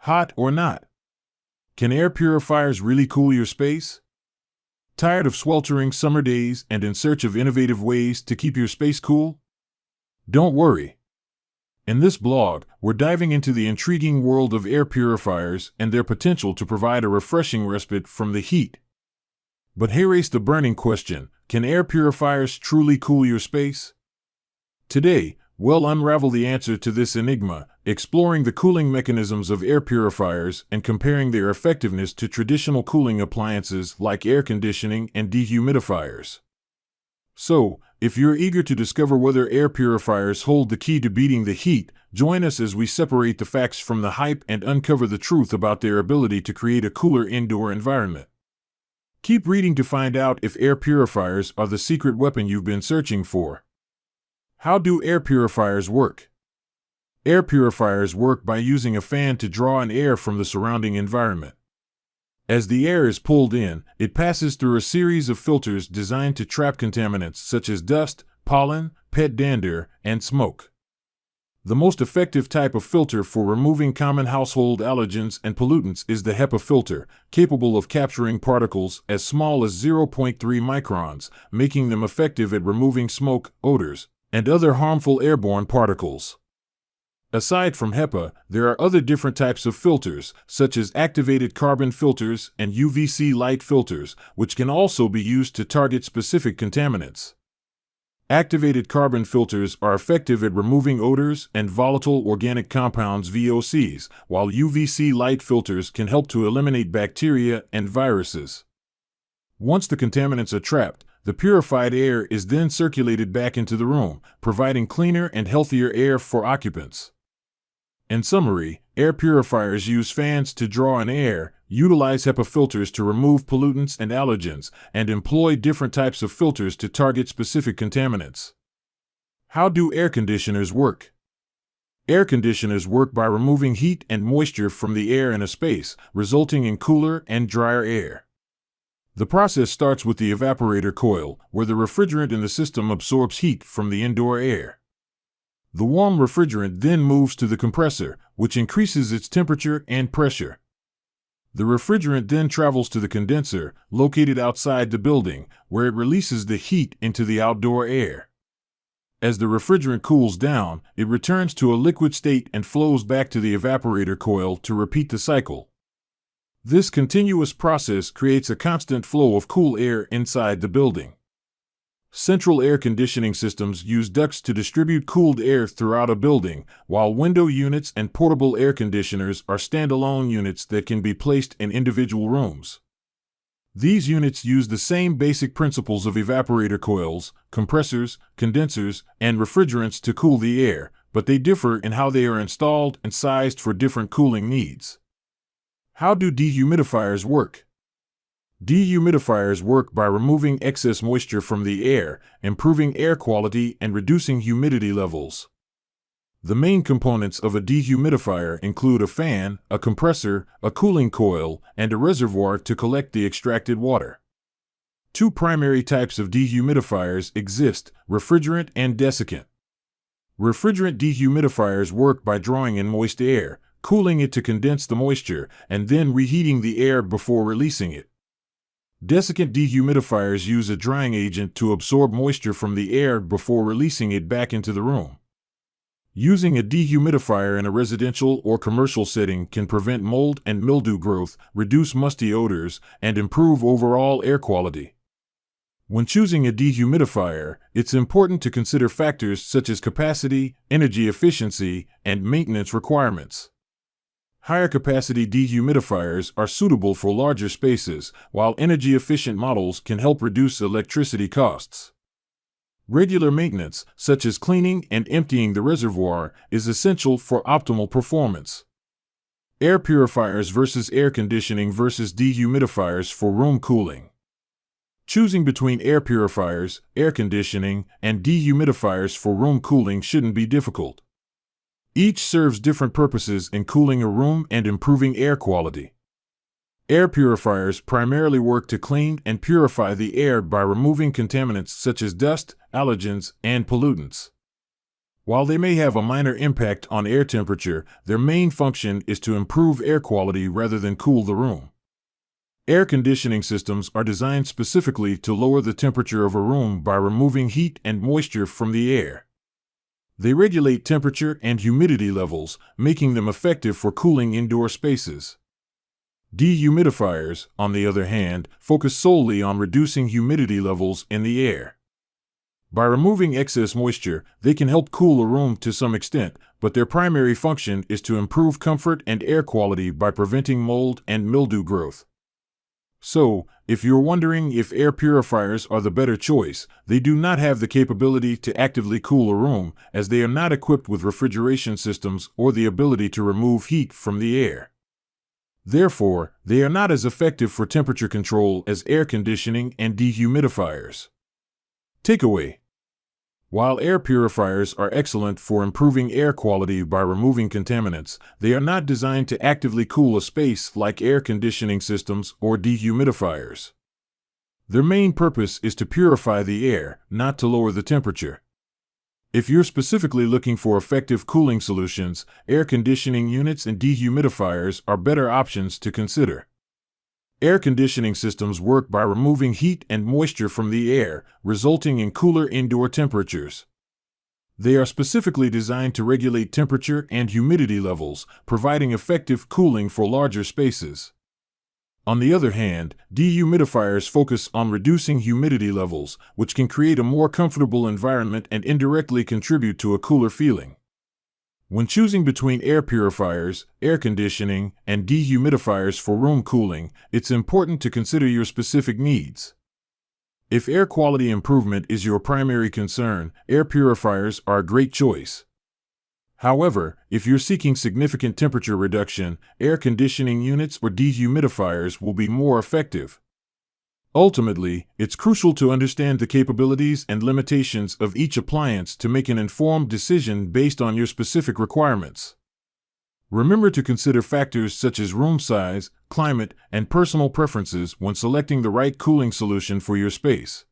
Hot or not? Can air purifiers really cool your space? Tired of sweltering summer days and in search of innovative ways to keep your space cool? Don't worry. In this blog, we're diving into the intriguing world of air purifiers and their potential to provide a refreshing respite from the heat. But here's the burning question: can air purifiers truly cool your space? Today, we'll unravel the answer to this enigma, exploring the cooling mechanisms of air purifiers and comparing their effectiveness to traditional cooling appliances like air conditioning and dehumidifiers. So, if you're eager to discover whether air purifiers hold the key to beating the heat, join us as we separate the facts from the hype and uncover the truth about their ability to create a cooler indoor environment. Keep reading to find out if air purifiers are the secret weapon you've been searching for. How do air purifiers work? Air purifiers work by using a fan to draw in air from the surrounding environment. As the air is pulled in, it passes through a series of filters designed to trap contaminants such as dust, pollen, pet dander, and smoke. The most effective type of filter for removing common household allergens and pollutants is the HEPA filter, capable of capturing particles as small as 0.3 microns, making them effective at removing smoke, odors, and other harmful airborne particles. Aside from HEPA, there are other different types of filters, such as activated carbon filters and UVC light filters, which can also be used to target specific contaminants. Activated carbon filters are effective at removing odors and volatile organic compounds (VOCs), while UVC light filters can help to eliminate bacteria and viruses. Once the contaminants are trapped, the purified air is then circulated back into the room, providing cleaner and healthier air for occupants. In summary, air purifiers use fans to draw in air, utilize HEPA filters to remove pollutants and allergens, and employ different types of filters to target specific contaminants. How do air conditioners work? Air conditioners work by removing heat and moisture from the air in a space, resulting in cooler and drier air. The process starts with the evaporator coil, where the refrigerant in the system absorbs heat from the indoor air. The warm refrigerant then moves to the compressor, which increases its temperature and pressure. The refrigerant then travels to the condenser, located outside the building, where it releases the heat into the outdoor air. As the refrigerant cools down, it returns to a liquid state and flows back to the evaporator coil to repeat the cycle. This continuous process creates a constant flow of cool air inside the building. Central air conditioning systems use ducts to distribute cooled air throughout a building, while window units and portable air conditioners are standalone units that can be placed in individual rooms. These units use the same basic principles of evaporator coils, compressors, condensers, and refrigerants to cool the air, but they differ in how they are installed and sized for different cooling needs. How do dehumidifiers work? Dehumidifiers work by removing excess moisture from the air, improving air quality, and reducing humidity levels. The main components of a dehumidifier include a fan, a compressor, a cooling coil, and a reservoir to collect the extracted water. Two primary types of dehumidifiers exist: refrigerant and desiccant. Refrigerant dehumidifiers work by drawing in moist air, cooling it to condense the moisture, and then reheating the air before releasing it. Desiccant dehumidifiers use a drying agent to absorb moisture from the air before releasing it back into the room. Using a dehumidifier in a residential or commercial setting can prevent mold and mildew growth, reduce musty odors, and improve overall air quality. When choosing a dehumidifier, it's important to consider factors such as capacity, energy efficiency, and maintenance requirements. Higher capacity dehumidifiers are suitable for larger spaces, while energy-efficient models can help reduce electricity costs. Regular maintenance, such as cleaning and emptying the reservoir, is essential for optimal performance. Air purifiers versus air conditioning versus dehumidifiers for room cooling. Choosing between air purifiers, air conditioning, and dehumidifiers for room cooling shouldn't be difficult. Each serves different purposes in cooling a room and improving air quality. Air purifiers primarily work to clean and purify the air by removing contaminants such as dust, allergens, and pollutants. While they may have a minor impact on air temperature, their main function is to improve air quality rather than cool the room. Air conditioning systems are designed specifically to lower the temperature of a room by removing heat and moisture from the air. They regulate temperature and humidity levels, making them effective for cooling indoor spaces. Dehumidifiers, on the other hand, focus solely on reducing humidity levels in the air. By removing excess moisture, they can help cool a room to some extent, but their primary function is to improve comfort and air quality by preventing mold and mildew growth. So, if you're wondering if air purifiers are the better choice, they do not have the capability to actively cool a room, as they are not equipped with refrigeration systems or the ability to remove heat from the air. Therefore, they are not as effective for temperature control as air conditioning and dehumidifiers. Takeaway: while air purifiers are excellent for improving air quality by removing contaminants, they are not designed to actively cool a space like air conditioning systems or dehumidifiers. Their main purpose is to purify the air, not to lower the temperature. If you're specifically looking for effective cooling solutions, air conditioning units and dehumidifiers are better options to consider. Air conditioning systems work by removing heat and moisture from the air, resulting in cooler indoor temperatures. They are specifically designed to regulate temperature and humidity levels, providing effective cooling for larger spaces. On the other hand, dehumidifiers focus on reducing humidity levels, which can create a more comfortable environment and indirectly contribute to a cooler feeling. When choosing between air purifiers, air conditioning, and dehumidifiers for room cooling, it's important to consider your specific needs. If air quality improvement is your primary concern, air purifiers are a great choice. However, if you're seeking significant temperature reduction, air conditioning units or dehumidifiers will be more effective. Ultimately, it's crucial to understand the capabilities and limitations of each appliance to make an informed decision based on your specific requirements. Remember to consider factors such as room size, climate, and personal preferences when selecting the right cooling solution for your space.